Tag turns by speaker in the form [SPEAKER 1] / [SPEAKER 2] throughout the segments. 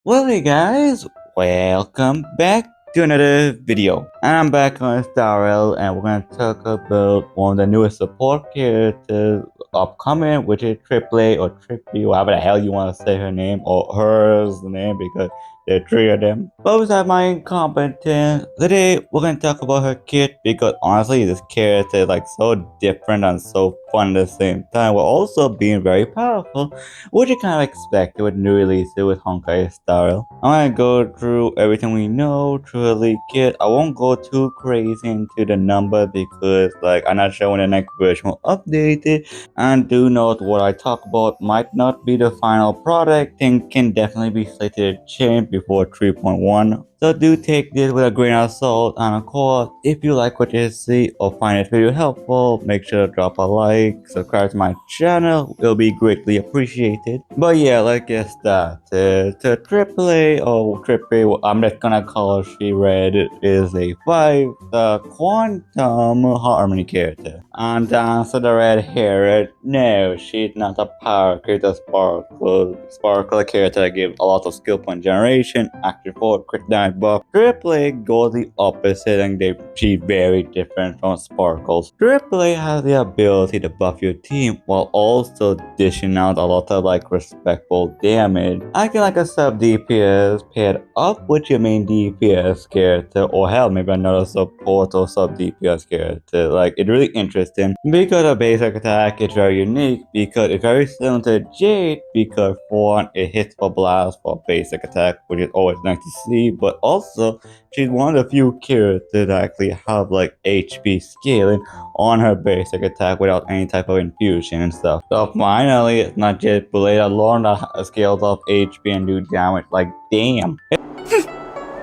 [SPEAKER 1] Well, hey guys, welcome back to another video. I'm back on Starrel, and we're gonna talk about one of the newest support characters upcoming, which is Tribbie or Trippie, whatever the hell you want to say her name or hers name, because there are three of them. But besides my incompetence, today we're gonna talk about her kit because honestly, this character is like so different and so fun at the same time, while also being very powerful, which you kind of expected with new releases with Honkai style. I'm gonna go through everything we know through the leak kit. I won't go too crazy into the number because I'm not sure when the next version will update it. And do note what I talk about might not be the final product and can definitely be slated to change before 3.1. So do take this with a grain of salt, and of course, if you like what you see or find this video helpful, make sure to drop a like, subscribe to my channel, it'll be greatly appreciated. But yeah, let's get started. To AAA or Trippie, I'm just gonna call her She Red, is a 5-star quantum harmony character. And answer the red hair, no, she's not a power creator sparkle character that gives a lot of skill point generation, active 4, crit damage buff. Triple goes the opposite and she's very different from Sparkles. Triple has the ability to buff your team while also dishing out a lot of respectful damage. Acting like a sub DPS paired up with your main DPS character, or hell, maybe another support or sub DPS character. It's really interesting because the basic attack is very unique because it's very similar to Jade because for one, it hits for blast for basic attack, which is always nice to see, but also she's one of the few characters that actually have HP scaling on her basic attack without any type of infusion and stuff. So finally, it's not just Blade alone that scales up HP and do damage. Damn.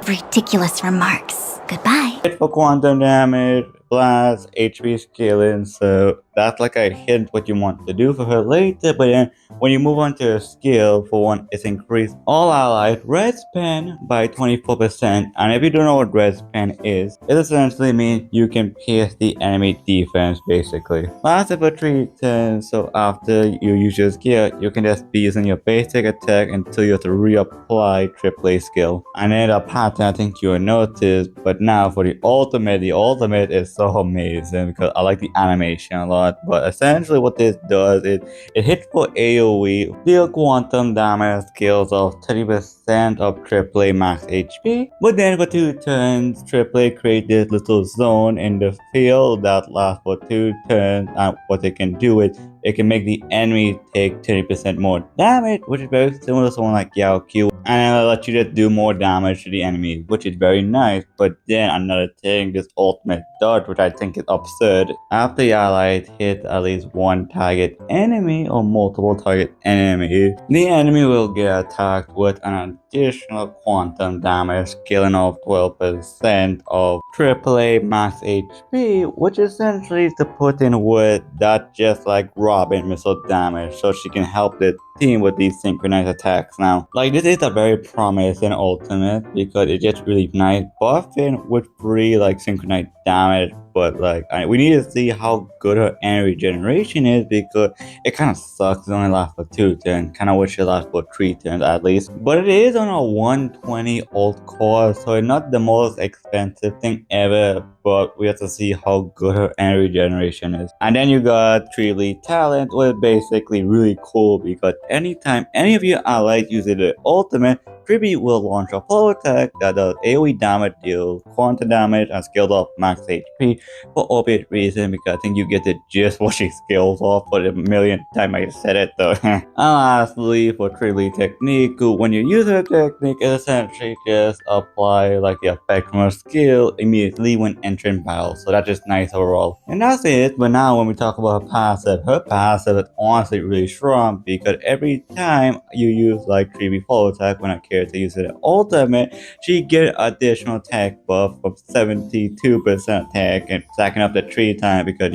[SPEAKER 2] Ridiculous remarks. Goodbye.
[SPEAKER 1] Hit for quantum damage, blast, HP scaling, so that's a hint what you want to do for her later, but then when you move on to her skill, for one, it's increased all allies red span by 24%, and if you don't know what red span is, it essentially means you can pierce the enemy defense basically. Lasts for 3 turns, so after you use your skill, you can just be using your basic attack until you have to reapply AAA skill. And then a pattern I think you'll notice, but now for the ultimate is so amazing because I like the animation a lot. But essentially what this does is it hits for AoE, deal quantum damage skills of 30% of AAA max HP. But then for 2 turns, AAA creates this little zone in the field that lasts for 2 turns, and what it can do is it can make the enemy take 30% more damage, which is very similar to someone like Yao Q, and it'll let you just do more damage to the enemy, which is very nice. But then another thing, this ultimate dart, which I think is absurd, after the allies hit at least one target enemy or multiple target enemies, the enemy will get attacked with an additional quantum damage, killing off 12% of AAA max HP, which essentially is to put in with that just like Robin missile damage, so she can help the team with these synchronized attacks. Now, this is a very promising ultimate because it's just really nice buffing with free synchronized damage, but we need to see how good her energy generation is because it kind of sucks. It only lasts for 2 turns. Kind of wish it lasts for 3 turns at least. But it is on a 120 alt core, so it's not the most expensive thing ever, but we have to see how good her energy generation is. And then you got Tribbie talent, which is basically really cool because anytime any of your allies use the ultimate, Tribbie will launch a flow attack that does AoE damage, deals quantum damage, and scales up max HP for obvious reason because I think you get the gist what she scales off for the millionth time I said it though. And lastly, for Tribbie technique, when you use her technique, it essentially just apply the effect from her skill immediately when entering battle, so that's just nice overall. And that's it. But now when we talk about her passive is honestly really strong because every time you use Tribbie follow attack when a character uses an ultimate, she get additional attack buff of 72% attack and stacking up to 3 times because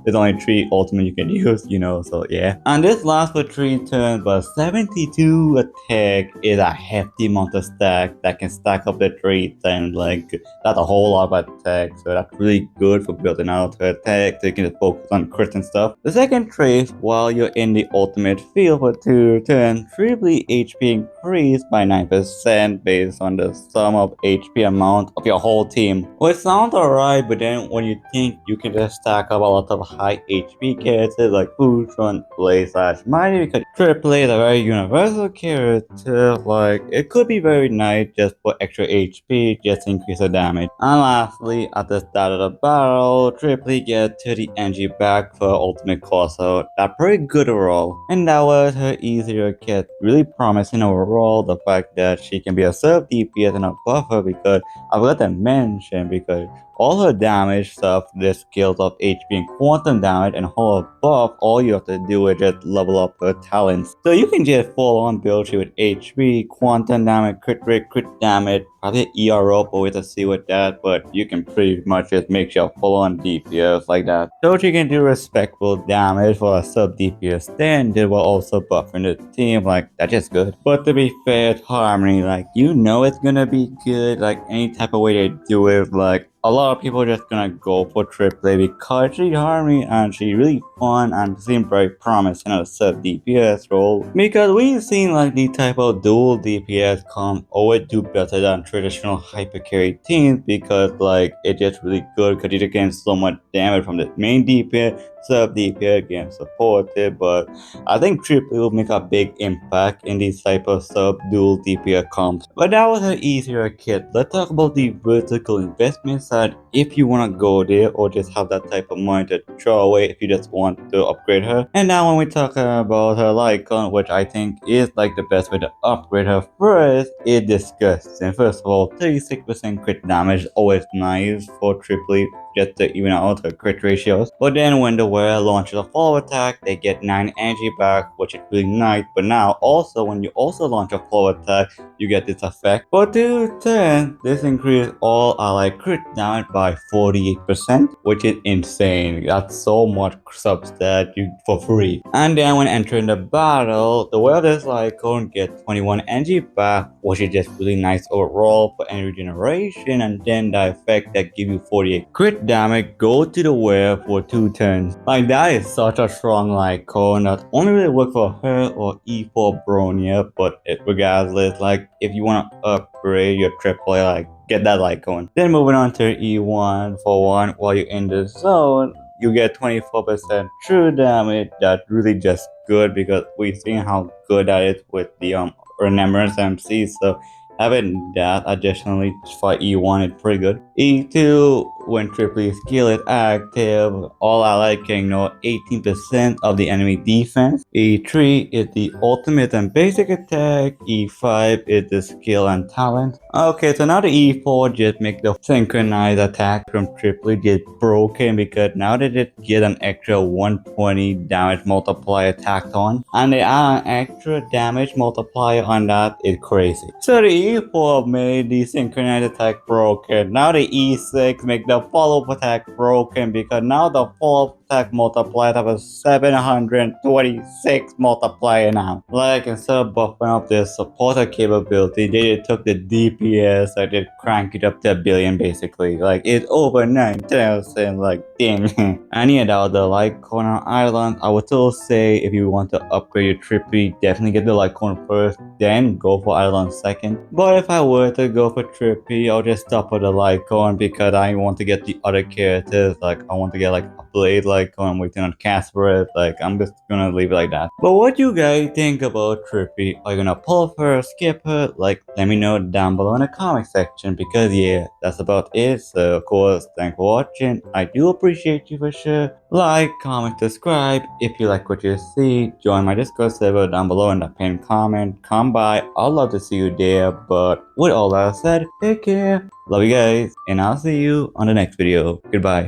[SPEAKER 1] there's only 3 ultimate you can use, so yeah. And this lasts for 3 turns, but 72 attack is a hefty amount of stack that can stack up the 3 turns. Like, that's a whole lot of attack, so that's really good for building out her attack, so you can just focus on crit and stuff. The second trait, while you're in the ultimate field for 2 turns, Tribbie HP increased by 9% based on the sum of HP amount of your whole team. Which sounds alright, but then when you think you can just stack up a lot of high HP characters like Foodtron, Blaze / Mighty, because Tribbie is a very universal character, like it could be very nice just for extra HP, just increase the damage. And lastly, at the start of the battle, Tribbie gets 30 energy back for ultimate cost, so that's pretty good overall. And that was her easier kit, really promising overall the fact that she can be a sub DPS and a buffer, because I forgot to mention, because all her damage stuff, the skills of HP and quantum damage, and her buff, all you have to do is just level up her talents. So you can just full on build she with HP, quantum damage, crit rate, crit damage, probably ERO, but we have to see with that, but you can pretty much just make sure full on DPS like that. So she can do respectable damage for a sub DPS standard while also buffing the team, like that's just good. But to be fair to Harmony, like it's gonna be good, like any type of way they do it, like a lot of people are just gonna go for Tribbie because she's Harmony and she's really fun and seems very promising in a sub DPS role. Because we've seen like the type of dual DPS come always do better than traditional hyper carry teams, because like it's just really good because you get so much damage from the main DPS, sub DPS getting supported. But I think Tribbie will make a big impact in these type of sub dual DPS comps. But that was an easier kit. Let's talk about the vertical investment side if you want to go there, or just have that type of money to throw away if you just want to upgrade her. And now when we talk about her Lightcone, which I think is like the best way to upgrade her, first is disgusting. First of all, 36% crit damage is always nice for Tribbie, just to even out her crit ratios. But then when the wearer launches a follow attack, they get 9 energy back, which is really nice. But now also when you also launch a follow attack, you get this effect. For 2 turns, this increases all ally crit damage by 48%, which is insane. That's so much substat you for free. And then when entering the battle, the wearer of this Lightcone get 21 energy back, which is just really nice overall for energy regeneration. And then the effect that give you 48 crit damage go to the wearer for 2 turns. Like that is such a strong Lightcone that only really work for her or E4 Bronya, but regardless, like if you want to upgrade your AAA, like get that Lightcone. Then moving on to E1 for 1, while you're in the zone, you get 24% true damage. That's really just good because we've seen how good that is with the Remembrance MC. So having that additionally for E1 is pretty good. E2, when Tribbie skill is active, all allies can ignore 18% of the enemy defense. E3 is the ultimate and basic attack. E5 is the skill and talent. Okay, so now the E4 just make the synchronized attack from Tribbie get broken, because now they just get an extra 120 damage multiplier tacked on, and they add an extra damage multiplier on that. Is crazy. So the E4 made the synchronized attack broken. Now the E6 make the follow-up attack broken, because now the follow-up attack multiplier have a 726 multiplier now. Like, instead of buffing up their supporter capability, they took the DPS and they crank it up to 1 billion basically. Like, it's over 9,000, like damn. Any of the other Lightcone or Eidolons, I would still say if you want to upgrade your Tribbie, definitely get the Lightcone first, then go for Eidolon second. But if I were to go for Tribbie, I'll just stop with the Lightcone, because I want to get the other characters. Like, I want to get like a Blade Lightcone, I'm waiting on Casper. Like, I'm just gonna leave it like that. But what do you guys think about Tribbie? Are you gonna pull her, skip her? Like, let me know down below in the comment section, because yeah, that's about it. So of course, thanks for watching. I do appreciate you for sure. Like, comment, subscribe if you like what you see. Join my Discord server down below in the pinned comment. Come by, I'd love to see you there. But with all that said, take care, love you guys, and I'll see you on the next video. Goodbye.